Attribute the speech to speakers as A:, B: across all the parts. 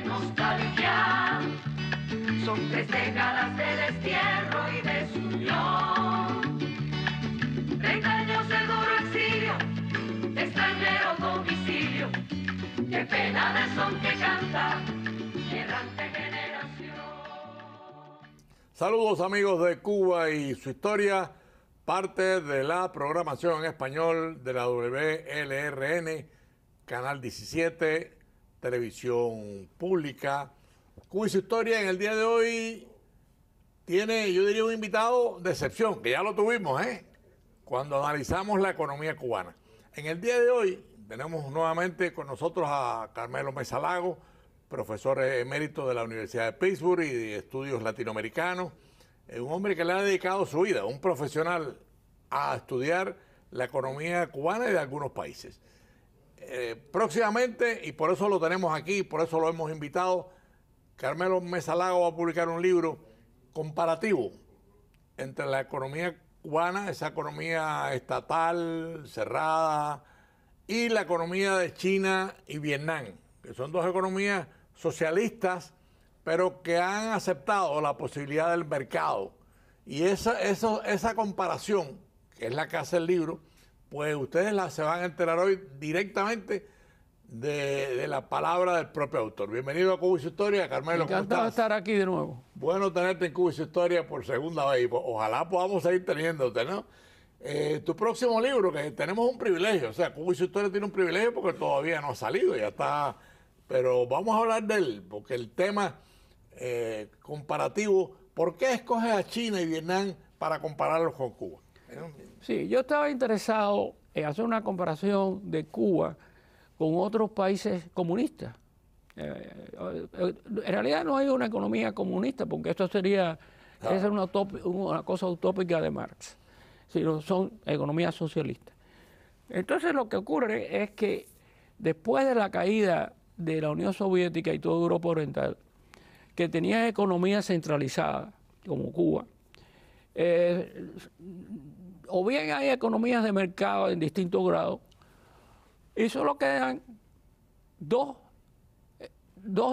A: nostalgia. Son 3 décadas de destierro y desunión. 30 años de duro exilio, extranjero domicilio. Qué pena de son que canta mi errante generación.
B: Saludos amigos de Cuba y su historia, parte de la programación en español de la WLRN, Canal 17, Televisión Pública. Cuba y su historia en el día de hoy tiene, yo diría, un invitado de excepción, que ya lo tuvimos, cuando analizamos la economía cubana. En el día de hoy tenemos nuevamente con nosotros a Carmelo Mesa Lago, profesor emérito de la Universidad de Pittsburgh y de estudios latinoamericanos, un hombre que le ha dedicado su vida, un profesional, a estudiar la economía cubana y de algunos países. Próximamente, y por eso lo tenemos aquí, por eso lo hemos invitado, Carmelo Mesa Lago va a publicar un libro comparativo entre la economía cubana, esa economía estatal, cerrada, y la economía de China y Vietnam, que son dos economías socialistas, pero que han aceptado la posibilidad del mercado. Y esa comparación, que es la que hace el libro, pues ustedes se van a enterar hoy directamente de la palabra del propio autor. Bienvenido a Cuba y su historia, Carmelo.
C: Encantado de estar aquí de nuevo.
B: Bueno tenerte en Cuba y su historia por segunda vez. Ojalá podamos seguir teniéndote, ¿no? Tu próximo libro, que tenemos un privilegio, o sea, Cuba y su historia tiene un privilegio porque todavía no ha salido, ya está, pero vamos a hablar de él, porque el tema comparativo, ¿por qué escoges a China y Vietnam para compararlos con Cuba?
C: Sí, yo estaba interesado en hacer una comparación de Cuba con otros países comunistas. En realidad no hay una economía comunista, porque esto sería una cosa utópica de Marx, sino son economías socialistas. Entonces lo que ocurre es que después de la caída de la Unión Soviética y toda Europa Oriental, que tenía economía centralizada, como Cuba, o bien hay economías de mercado en distintos grados, y solo quedan dos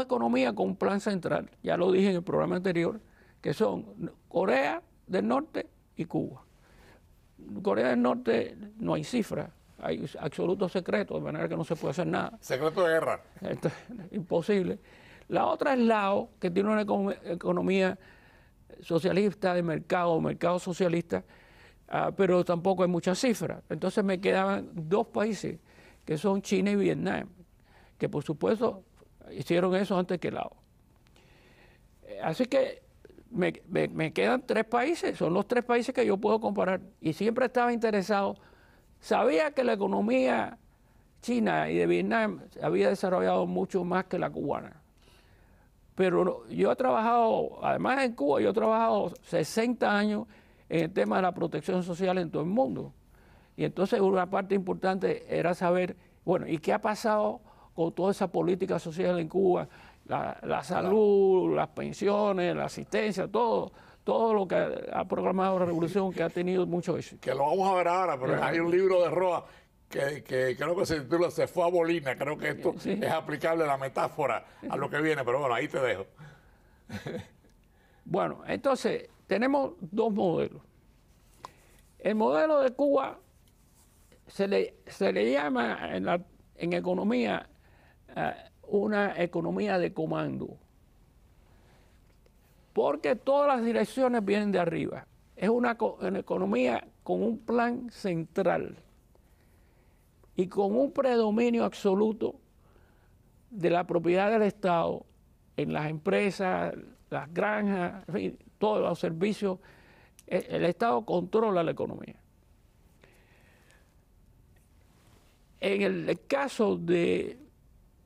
C: economías con un plan central, ya lo dije en el programa anterior, que son Corea del Norte y Cuba. Corea del Norte no hay cifras, hay absoluto secreto, de manera que no se puede hacer nada.
B: Secreto de guerra.
C: Imposible. La otra es Laos, que tiene una economía socialista de mercado socialista, pero tampoco hay muchas cifras. Entonces me quedaban dos países, que son China y Vietnam, que por supuesto hicieron eso antes que Laos. Así que me quedan 3 países, son los 3 países que yo puedo comparar, y siempre estaba interesado. Sabía que la economía china y de Vietnam había desarrollado mucho más que la cubana, pero yo he trabajado, además en Cuba, yo he trabajado 60 años en el tema de la protección social en todo el mundo. Y entonces una parte importante era saber, bueno, ¿y qué ha pasado con toda esa política social en Cuba? La salud, las pensiones, la asistencia, todo lo que ha programado la revolución, que ha tenido mucho éxito.
B: Que lo vamos a ver ahora, pero hay un libro de Roa que creo que se titula Se fue a Bolina. Creo que esto es aplicable a la metáfora a lo que viene, pero bueno, ahí te dejo.
C: Bueno, entonces tenemos 2 modelos. El modelo de Cuba se le llama en economía una economía de comando, porque todas las direcciones vienen de arriba. Es una economía con un plan central y con un predominio absoluto de la propiedad del Estado en las empresas, las granjas, en fin, todos los servicios. El Estado controla la economía. En el caso de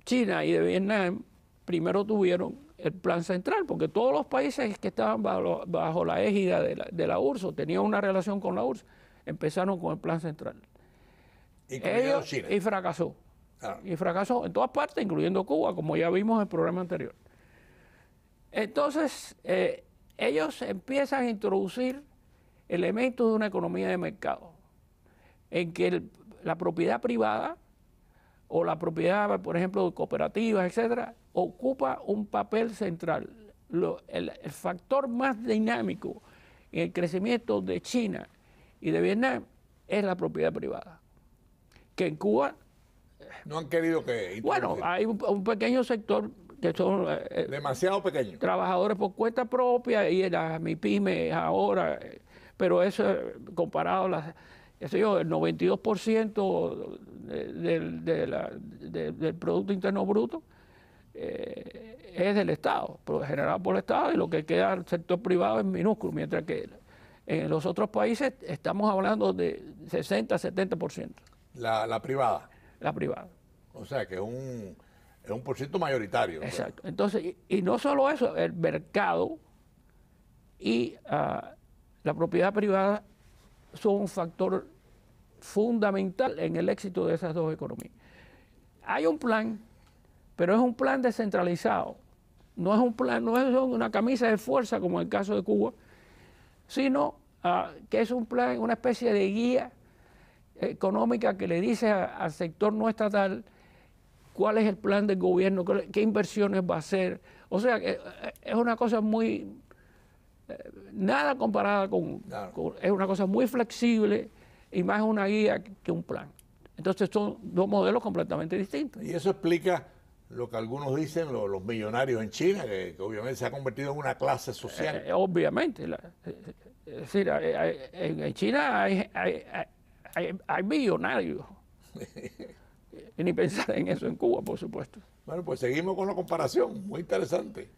C: China y de Vietnam, primero tuvieron el plan central, porque todos los países que estaban bajo la égida de la URSS, tenían una relación con la URSS, empezaron con el plan central.
B: China.
C: Y fracasó. Y fracasó en todas partes, incluyendo Cuba, como ya vimos en el programa anterior. Entonces, ellos empiezan a introducir elementos de una economía de mercado, en que la propiedad privada o la propiedad, por ejemplo, de cooperativas, etcétera, ocupa un papel central. El factor más dinámico en el crecimiento de China y de Vietnam es la propiedad privada, que en Cuba
B: no han querido que...
C: Bueno, hay un pequeño sector que son
B: demasiado pequeño.
C: Trabajadores por cuenta propia y las MIPYME ahora, pero eso comparado a las, qué sé yo, el 92% del Producto Interno Bruto es del Estado, generado por el Estado, y lo que queda del sector privado es minúsculo, mientras que en los otros países estamos hablando de 60-70%.
B: La privada.
C: La privada.
B: O sea que es un por ciento mayoritario.
C: Exacto. Entonces, y no solo eso, el mercado y la propiedad privada son un factor fundamental en el éxito de esas dos economías. Hay un plan, pero es un plan descentralizado. No es un plan, no es una camisa de fuerza como en el caso de Cuba, sino que es un plan, una especie de guía económica que le dice al sector no estatal cuál es el plan del gobierno, qué inversiones va a hacer. O sea, es una cosa muy... nada comparada es una cosa muy flexible y más una guía que un plan. Entonces son dos modelos completamente distintos.
B: Y eso explica lo que algunos dicen, los millonarios en China, que obviamente se ha convertido en una clase social.
C: Obviamente. Es decir, en China hay millonarios. Y ni pensar en eso en Cuba, por supuesto.
B: Bueno, pues seguimos con la comparación, muy interesante.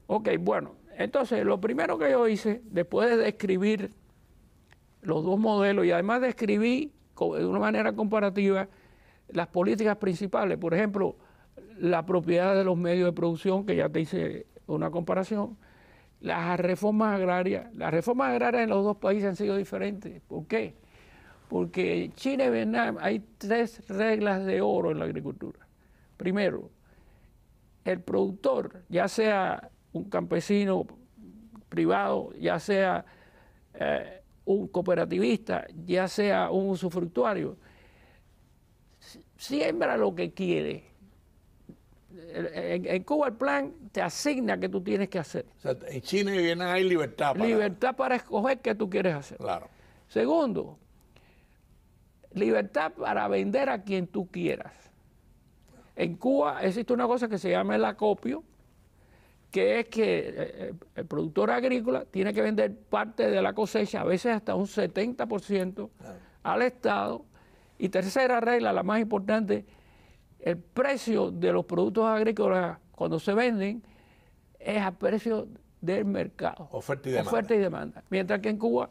C: Ok, bueno, entonces lo primero que yo hice, después de describir los dos modelos y además describí de una manera comparativa las políticas principales, por ejemplo, la propiedad de los medios de producción, que ya te hice una comparación, las reformas agrarias en los dos países han sido diferentes. ¿Por qué? Porque en China y Vietnam hay 3 reglas de oro en la agricultura. Primero, el productor, ya sea un campesino privado, ya sea un cooperativista, ya sea un usufructuario, siembra lo que quiere. En Cuba el plan te asigna qué tú tienes que hacer.
B: O sea, en China y Vietnam hay libertad.
C: Libertad para escoger qué tú quieres hacer.
B: Claro.
C: Segundo, libertad para vender a quien tú quieras. En Cuba existe una cosa que se llama el acopio, que es que el productor agrícola tiene que vender parte de la cosecha, a veces hasta un 70% al Estado. Y tercera regla, la más importante, el precio de los productos agrícolas cuando se venden es a precio del mercado.
B: Oferta y demanda.
C: Oferta y demanda. Mientras que en Cuba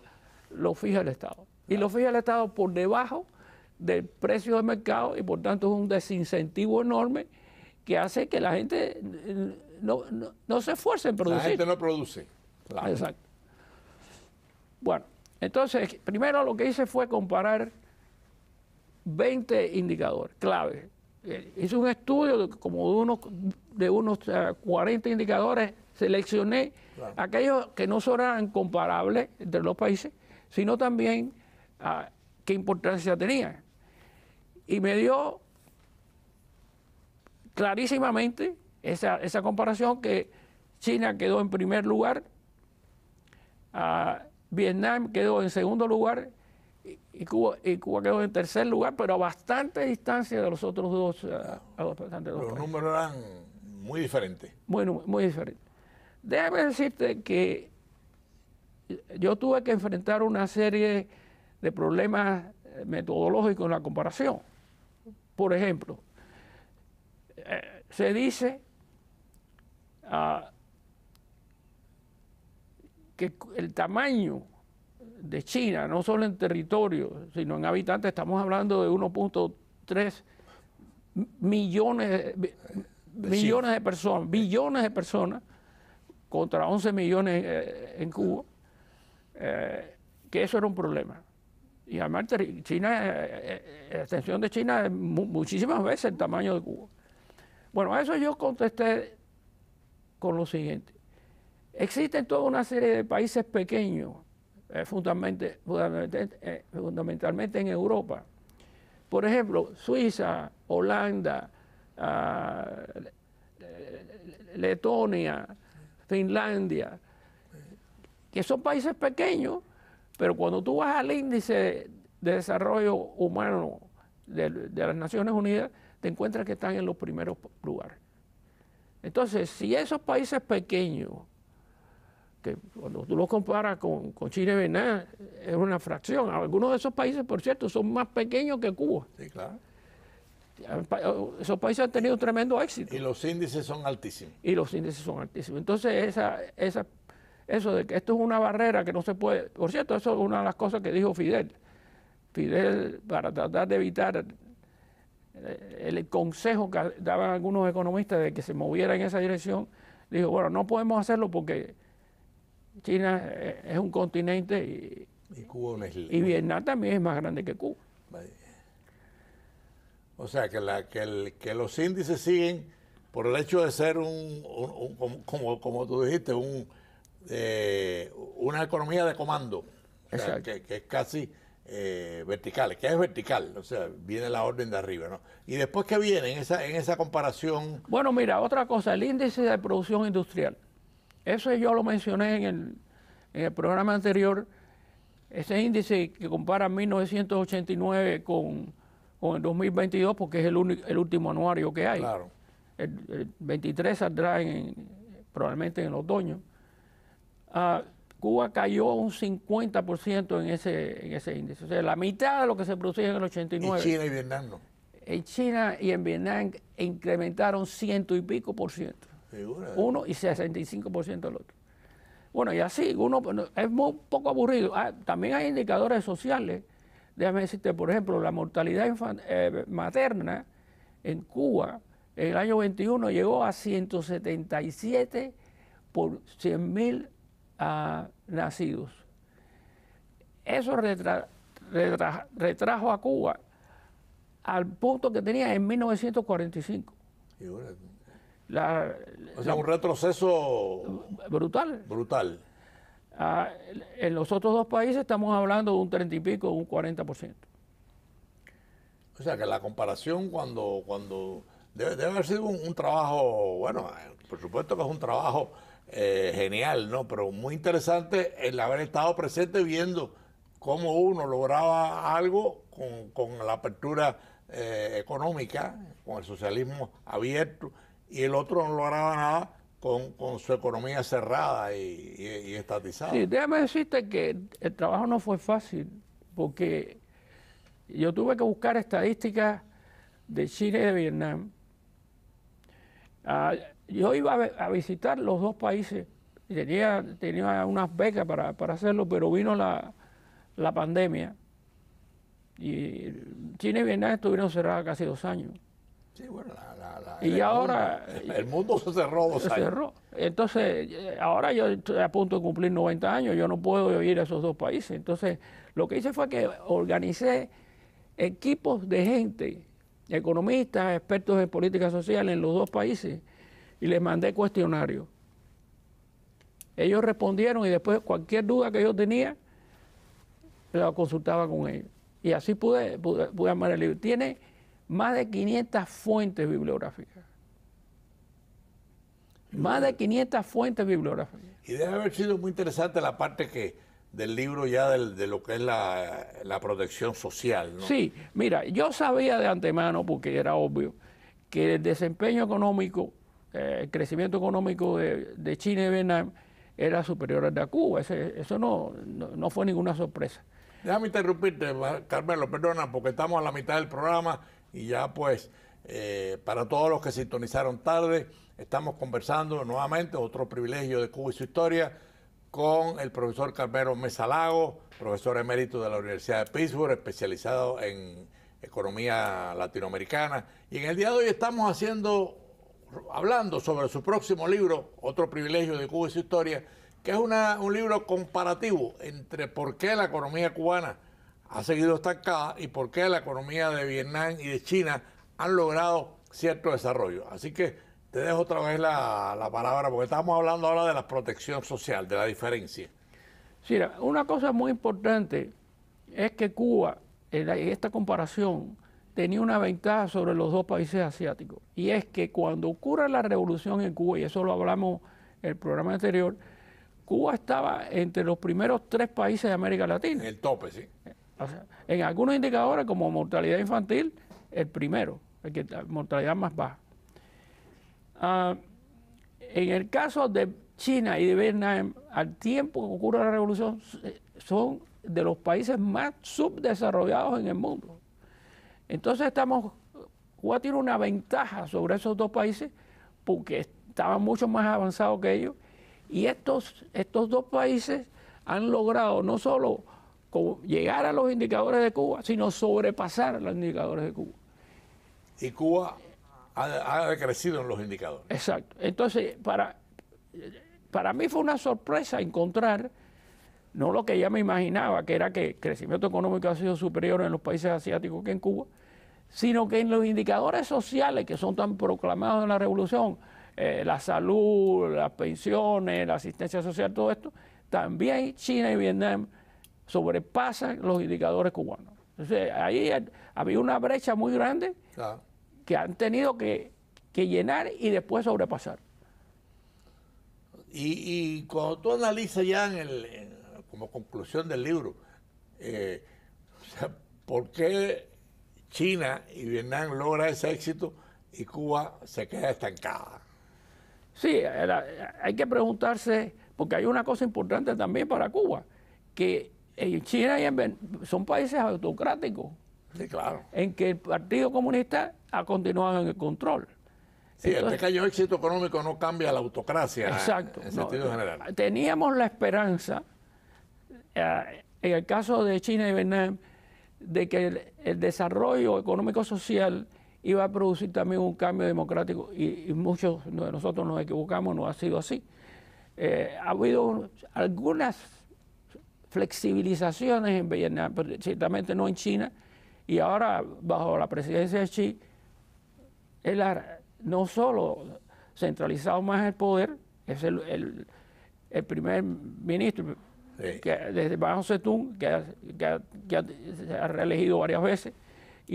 C: lo fija el Estado. Y lo fija el Estado por debajo del precio del mercado y por tanto es un desincentivo enorme que hace que la gente no se esfuerce en producir.
B: La gente no produce. Claro.
C: Exacto. Bueno, entonces, primero lo que hice fue comparar 20 indicadores clave. Hice un estudio de unos 40 indicadores, seleccioné aquellos que no solo eran comparables entre los países, sino también qué importancia tenían. Y me dio clarísimamente esa comparación que China quedó en primer lugar, Vietnam quedó en segundo lugar y Cuba quedó en tercer lugar, pero a bastante distancia de los otros dos.
B: Los números eran muy diferentes.
C: Muy diferentes. Déjame decirte que yo tuve que enfrentar una serie de problemas metodológicos en la comparación. Por ejemplo, se dice que el tamaño de China, no solo en territorio, sino en habitantes, estamos hablando de 1.3 millones de personas, billones de personas, contra 11 millones en Cuba, que eso era un problema. Y además China, la extensión de China es muchísimas veces el tamaño de Cuba. Bueno, a eso yo contesté con lo siguiente. Existen toda una serie de países pequeños, fundamentalmente en Europa. Por ejemplo, Suiza, Holanda, Letonia, Finlandia, que son países pequeños, pero cuando tú vas al índice de desarrollo humano de las Naciones Unidas, te encuentras que están en los primeros lugares. Entonces, si esos países pequeños, que cuando tú los comparas con China y Vietnam, es una fracción. Algunos de esos países, por cierto, son más pequeños que Cuba.
B: Sí, claro.
C: Esos países han tenido tremendo éxito.
B: Y los índices son altísimos.
C: Y los índices son altísimos. Entonces, eso de que esto es una barrera que no se puede... Por cierto, eso es una de las cosas que dijo Fidel. Fidel, para tratar de evitar el consejo que daban algunos economistas de que se moviera en esa dirección, dijo, bueno, no podemos hacerlo porque China es un continente
B: y Cuba una isla.
C: Y Vietnam también es más grande que Cuba.
B: O sea, que los índices siguen por el hecho de ser como tú dijiste, una economía de comando. O sea, que es casi vertical, que es vertical, o sea, viene la orden de arriba, ¿no? Y después, ¿qué viene en esa comparación?
C: Bueno, mira, otra cosa, el índice de producción industrial. Eso yo lo mencioné en el programa anterior. Ese índice que compara 1989 con el 2022, porque es el último anuario que hay.
B: Claro.
C: El 23 saldrá probablemente en el otoño. Cuba cayó un 50% en ese índice. O sea, la mitad de lo que se producía en el 89.
B: ¿Y China y Vietnam no?
C: En China y en Vietnam incrementaron 100 y pico %.
B: Figura.
C: Uno y 65% el otro. Bueno, y así, es muy poco aburrido. También hay indicadores sociales. Déjame decirte, por ejemplo, la mortalidad materna en Cuba en el año 21 llegó a 177 por 100.000 nacidos. Eso retrajo a Cuba al punto que tenía en 1945.
B: O sea, un retroceso
C: brutal.
B: Brutal.
C: En los otros dos países estamos hablando de un 30 y pico, un 40%.
B: O sea, que la comparación cuando debe haber sido un trabajo, bueno, por supuesto que es un trabajo genial, ¿no? Pero muy interesante el haber estado presente viendo cómo uno lograba algo con la apertura económica, con el socialismo abierto, y el otro no lograba nada con su economía cerrada y estatizada.
C: Sí, déjame decirte que el trabajo no fue fácil, porque yo tuve que buscar estadísticas de China y de Vietnam. Yo iba a visitar los dos países, y tenía unas becas para hacerlo, pero vino la pandemia, y China y Vietnam estuvieron cerradas casi 2 años.
B: Sí, bueno,
C: y ahora
B: el mundo se cerró 2 años.
C: Cerró. Entonces, ahora yo estoy a punto de cumplir 90 años, yo no puedo ir a esos dos países. Entonces, lo que hice fue que organicé equipos de gente, economistas, expertos en política social en los dos países, y les mandé cuestionarios. Ellos respondieron y después cualquier duda que yo tenía, la consultaba con ellos. Y así pude armar el libro. Tiene más de 500 fuentes bibliográficas. Más de 500 fuentes bibliográficas.
B: Y debe haber sido muy interesante la parte del libro ya de lo que es la protección social, ¿no?
C: Sí, mira, yo sabía de antemano, porque era obvio, que el desempeño económico, el crecimiento económico de China y Vietnam era superior al de Cuba. Eso no fue ninguna sorpresa.
B: Déjame interrumpirte, Carmelo, perdona, porque estamos a la mitad del programa y ya pues, para todos los que sintonizaron tarde, estamos conversando nuevamente, otro privilegio de Cuba y su historia, con el profesor Carmelo Mesa Lago, profesor emérito de la Universidad de Pittsburgh, especializado en economía latinoamericana. Y en el día de hoy estamos hablando sobre su próximo libro, otro privilegio de Cuba y su historia, que es un libro comparativo entre por qué la economía cubana ha seguido estancada y por qué la economía de Vietnam y de China han logrado cierto desarrollo. Así que te dejo otra vez la palabra, porque estamos hablando ahora de la protección social, de la diferencia.
C: Sí, una cosa muy importante es que Cuba, en esta comparación tenía una ventaja sobre los dos países asiáticos, y es que cuando ocurre la revolución en Cuba, y eso lo hablamos en el programa anterior, Cuba estaba entre los primeros 3 países de América Latina.
B: En el tope, sí.
C: O sea, en algunos indicadores, como mortalidad infantil, el primero, el que mortalidad más baja. En el caso de China y de Vietnam, al tiempo que ocurre la revolución, son de los países más subdesarrollados en el mundo. Entonces Cuba tiene una ventaja sobre esos dos países porque estaban mucho más avanzados que ellos, y estos dos países han logrado no solo llegar a los indicadores de Cuba, sino sobrepasar los indicadores de Cuba.
B: Y Cuba ha decrecido en los indicadores.
C: Exacto. Entonces, para mí fue una sorpresa encontrar, no lo que ya me imaginaba, que era que el crecimiento económico ha sido superior en los países asiáticos que en Cuba, sino que en los indicadores sociales que son tan proclamados en la revolución, la salud, las pensiones, la asistencia social, todo esto, también China y Vietnam sobrepasan los indicadores cubanos. Entonces, ahí había una brecha muy grande que han tenido que llenar y después sobrepasar.
B: Y cuando tú analizas ya como conclusión del libro, o sea, ¿por qué China y Vietnam logran ese éxito y Cuba se queda estancada?
C: Sí, hay que preguntarse, porque hay una cosa importante también para Cuba, que en China y en Vietnam son países autocráticos.
B: Sí, claro.
C: En que el Partido Comunista ha continuado en el control.
B: Sí, entonces, el pequeño éxito económico no cambia la autocracia.
C: Exacto,
B: en sentido general.
C: Teníamos la esperanza, en el caso de China y Vietnam, de que el desarrollo económico-social iba a producir también un cambio democrático, y muchos de nosotros nos equivocamos, no ha sido así. Ha habido algunas flexibilizaciones en Vietnam, pero ciertamente no en China, y ahora bajo la presidencia de Xi, él ha no solo centralizado más el poder, es el primer ministro, sí, que desde Mao Zedong, que se ha reelegido varias veces,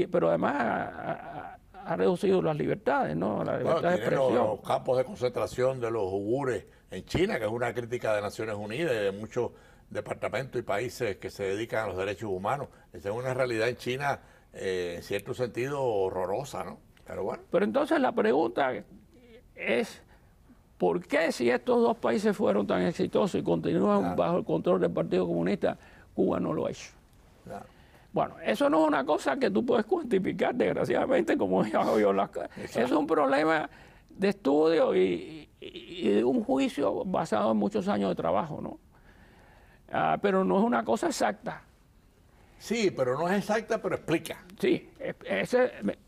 C: pero además ha reducido las libertades, ¿no? La libertad de expresión.
B: Los campos de concentración de los uigures en China, que es una crítica de Naciones Unidas y de muchos departamentos y países que se dedican a los derechos humanos. Esa es una realidad en China, en cierto sentido, horrorosa, ¿no? Pero bueno.
C: Pero entonces la pregunta es, ¿por qué si estos dos países fueron tan exitosos y continúan bajo el control del Partido Comunista, Cuba no lo ha hecho? Claro. Bueno, eso no es una cosa que tú puedes cuantificar, desgraciadamente, como ya hago yo las cosas. Es un problema de estudio y de un juicio basado en muchos años de trabajo, ¿no? Pero no es una cosa exacta.
B: Sí, pero no es exacta, pero explica.
C: Sí,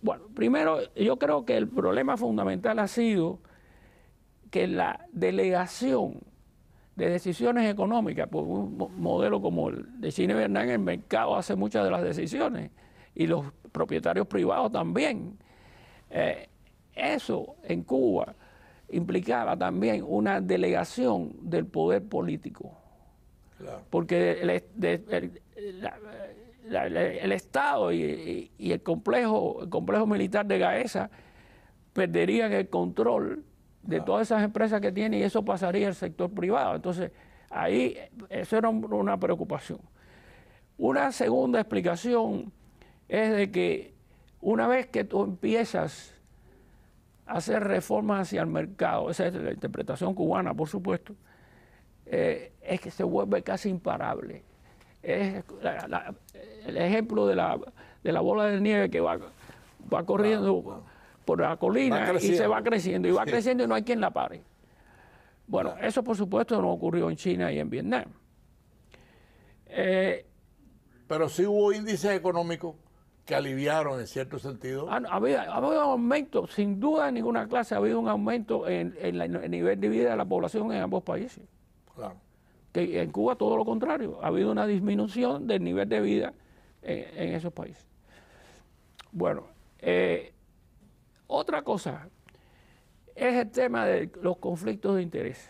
C: bueno, primero yo creo que el problema fundamental ha sido que la delegación de decisiones económicas por un modelo como el de China y Vietnam, el mercado hace muchas de las decisiones y los propietarios privados también. Eso en Cuba implicaba también una delegación del poder político. Claro. Porque el Estado y el complejo militar de Gaesa perderían el control de todas esas empresas que tiene, y eso pasaría al sector privado. Entonces, ahí eso era una preocupación. Una segunda explicación es de que una vez que tú empiezas a hacer reformas hacia el mercado, esa es la interpretación cubana, por supuesto, es que se vuelve casi imparable. Es el ejemplo de la bola de nieve que va corriendo por la colina y se va creciendo y va creciendo y no hay quien la pare. Bueno, eso por supuesto no ocurrió en China y en Vietnam.
B: Pero sí hubo índices económicos que aliviaron en cierto sentido.
C: Ha habido un aumento, sin duda en ninguna clase, ha habido un aumento en el nivel de vida de la población en ambos países.
B: Claro.
C: Que en Cuba todo lo contrario, ha habido una disminución del nivel de vida en esos países. Bueno, otra cosa es el tema de los conflictos de interés.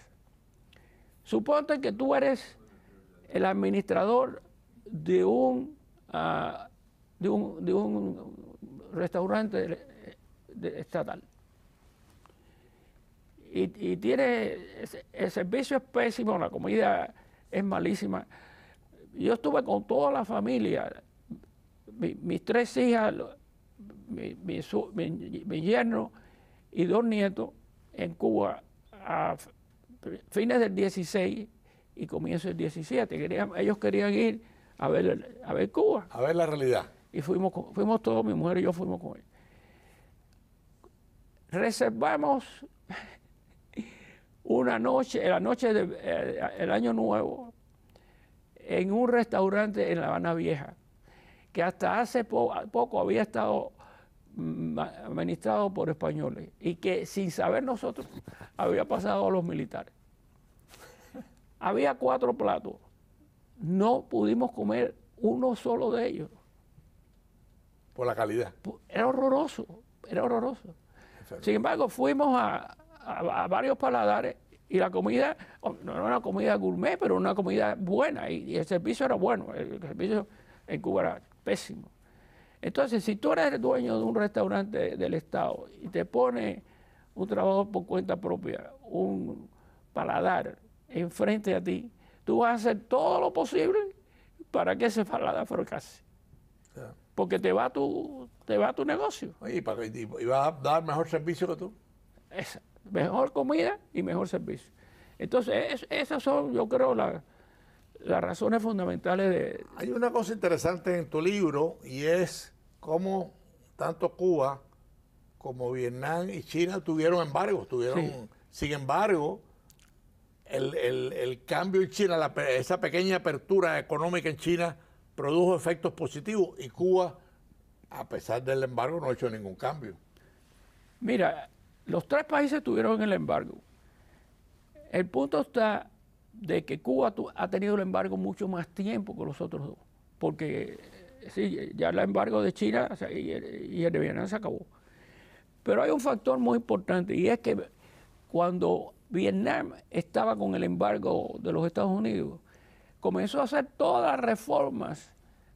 C: Suponte que tú eres el administrador de un restaurante estatal. Y tiene, el servicio es pésimo, la comida es malísima. Yo estuve con toda la familia, mis 3 hijas, mi yerno y 2 nietos en Cuba a fines del 16 y comienzo del 17. Ellos querían ir a ver Cuba.
B: A ver la realidad.
C: Y fuimos todos, mi mujer y yo fuimos con él. Reservamos una noche, la noche del Año Nuevo, en un restaurante en La Habana Vieja, que hasta hace poco había estado administrado por españoles y que sin saber nosotros había pasado a los militares. Había 4 platos, no pudimos comer uno solo de ellos.
B: Por la calidad.
C: Era horroroso, era horroroso. Sin embargo, fuimos a varios paladares y la comida, no era una comida gourmet, pero una comida buena y el servicio era bueno. El servicio en Cuba era pésimo. Entonces, si tú eres el dueño de un restaurante del Estado y te pone un trabajador por cuenta propia, un paladar enfrente a ti, tú vas a hacer todo lo posible para que ese paladar fracase. Yeah. Porque te va tu negocio.
B: Oye, y va a dar mejor servicio que tú.
C: Mejor comida y mejor servicio. Entonces, esas son, yo creo, las razones fundamentales de...
B: Hay una cosa interesante en tu libro y es cómo tanto Cuba como Vietnam y China tuvieron embargos. Sí. Sin embargo, el cambio en China, esa pequeña apertura económica en China produjo efectos positivos y Cuba, a pesar del embargo, no ha hecho ningún cambio.
C: Mira, los 3 países tuvieron el embargo. El punto está de que Cuba ha tenido el embargo mucho más tiempo que los otros 2, porque sí, ya el embargo de China y el de Vietnam se acabó. Pero hay un factor muy importante y es que cuando Vietnam estaba con el embargo de los Estados Unidos, comenzó a hacer todas las reformas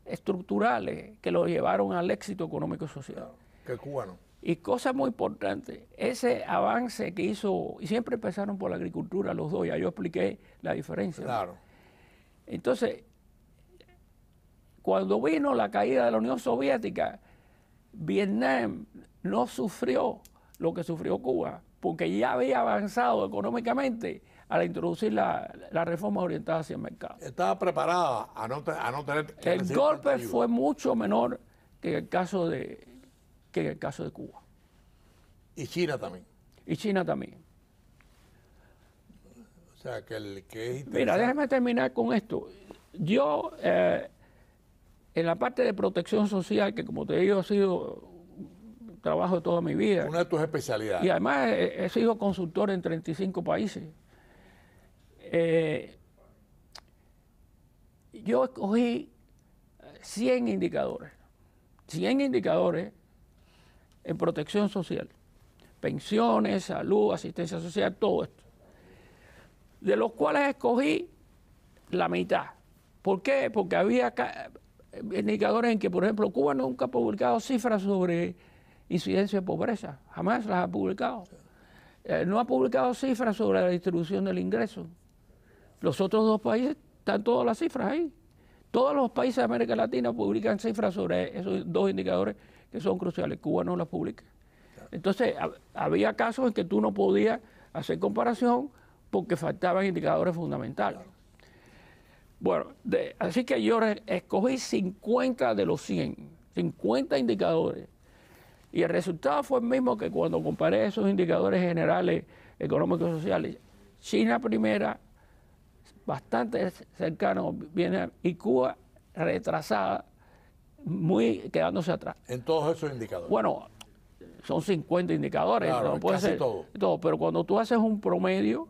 C: estructurales que lo llevaron al éxito económico y social.
B: Que Cuba no.
C: Y cosa muy importante, ese avance que hizo, y siempre empezaron por la agricultura los 2, ya yo expliqué la diferencia.
B: Claro.
C: Entonces, cuando vino la caída de la Unión Soviética, Vietnam no sufrió lo que sufrió Cuba, porque ya había avanzado económicamente al introducir las reformas orientadas hacia el mercado.
B: Estaba preparada a no tener...
C: El golpe fue mucho menor que en el caso de Cuba.
B: Y China también.
C: Y China también.
B: O sea, que es...
C: Mira, déjame terminar con esto. Yo, en la parte de protección social, que como te digo, ha sido un trabajo de toda mi vida.
B: Una de tus especialidades.
C: Y además he sido consultor en 35 países. Yo escogí 100 indicadores. 100 indicadores en protección social, pensiones, salud, asistencia social, todo esto, de los cuales escogí la mitad. ¿Por qué? Porque había indicadores en que, por ejemplo, Cuba nunca ha publicado cifras sobre incidencia de pobreza, jamás las ha publicado. No ha publicado cifras sobre la distribución del ingreso. Los otros 2 países están todas las cifras ahí. Todos los países de América Latina publican cifras sobre esos 2 indicadores que son cruciales. Cuba no las publica. Entonces, había casos en que tú no podías hacer comparación porque faltaban indicadores fundamentales. Bueno, así que yo escogí 50 de los 100, 50 indicadores. Y el resultado fue el mismo que cuando comparé esos indicadores generales económicos y sociales. China primera, bastante cercano, Vietnam, y Cuba retrasada, muy quedándose atrás.
B: En todos esos indicadores.
C: Bueno, son 50 indicadores,
B: claro,
C: no puede
B: casi
C: ser todo, pero cuando tú haces un promedio,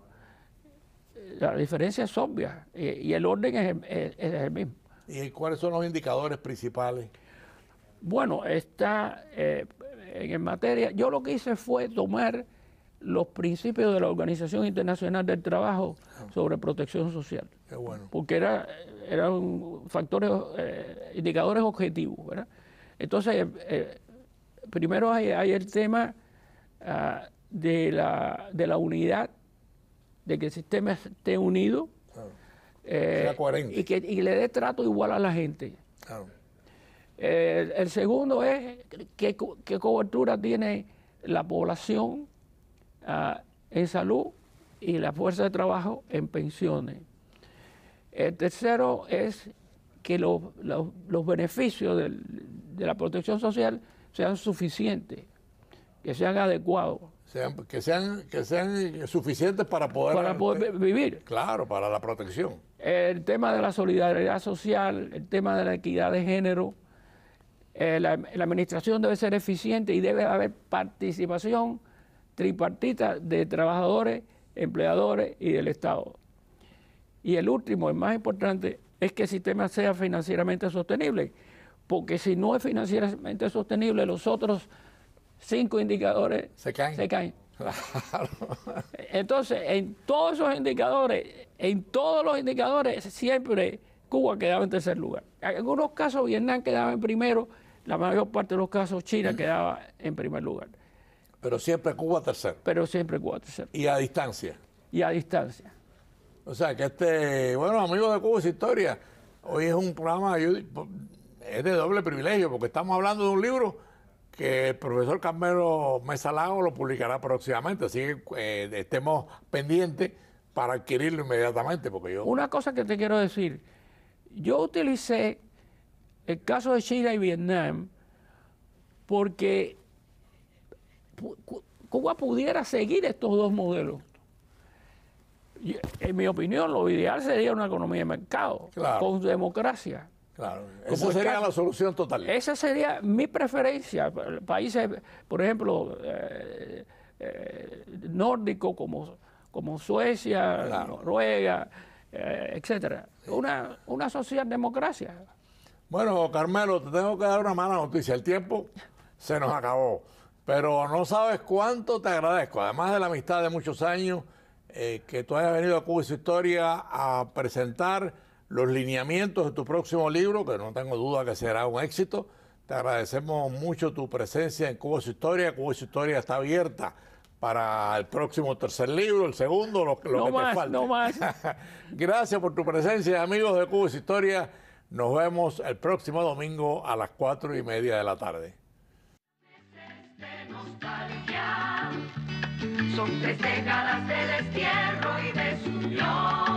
C: la diferencia es obvia y el orden es el mismo.
B: ¿Y cuáles son los indicadores principales?
C: Bueno, está en materia, yo lo que hice fue tomar los principios de la Organización Internacional del Trabajo sobre protección social.
B: Qué bueno.
C: Porque eran factores, indicadores objetivos, ¿verdad? Entonces, primero hay el tema de la unidad, de que el sistema esté unido,
B: sea coherente.
C: y le dé trato igual a la gente.
B: Claro.
C: El segundo es qué cobertura tiene la población en salud y la fuerza de trabajo en pensiones. El tercero es que los beneficios de la protección social sean suficientes, que sean adecuados.
B: Que sean suficientes para poder
C: vivir.
B: Claro, para la protección.
C: El tema de la solidaridad social, el tema de la equidad de género, la administración debe ser eficiente y debe haber participación tripartita de trabajadores, empleadores y del Estado. Y el último, el más importante, es que el sistema sea financieramente sostenible, porque si no es financieramente sostenible, los otros 5 indicadores se caen.
B: Claro.
C: Entonces, en todos los indicadores, siempre Cuba quedaba en tercer lugar. En algunos casos Vietnam quedaba en primero, la mayor parte de los casos China quedaba en primer lugar.
B: Pero siempre Cuba tercero.
C: Y
B: a distancia.
C: O
B: sea que bueno, amigos de Cuba y su historia, hoy es un programa, es de doble privilegio, porque estamos hablando de un libro que el profesor Carmelo Mesa Lago lo publicará próximamente, así que estemos pendientes para adquirirlo inmediatamente.
C: Una cosa que te quiero decir, yo utilicé el caso de China y Vietnam porque Cuba pudiera seguir estos dos modelos. En mi opinión, lo ideal sería una economía de mercado,
B: claro,
C: con democracia.
B: Claro, esa sería la solución total.
C: Esa sería mi preferencia. Países, por ejemplo, nórdicos como Suecia, claro, Noruega, etcétera. Una socialdemocracia.
B: Bueno, Carmelo, te tengo que dar una mala noticia. El tiempo se nos acabó. Pero no sabes cuánto te agradezco, además de la amistad de muchos años, que tú hayas venido a Cuba y su historia a presentar los lineamientos de tu próximo libro, que no tengo duda que será un éxito. Te agradecemos mucho tu presencia en Cuba y su historia. Cuba y su historia está abierta para el próximo tercer libro, el segundo, lo que te falte.
C: No más.
B: Gracias por tu presencia, amigos de Cuba y su historia. Nos vemos el próximo domingo a las 4:30 de la tarde.
A: Son 3 décadas de destierro y desunión.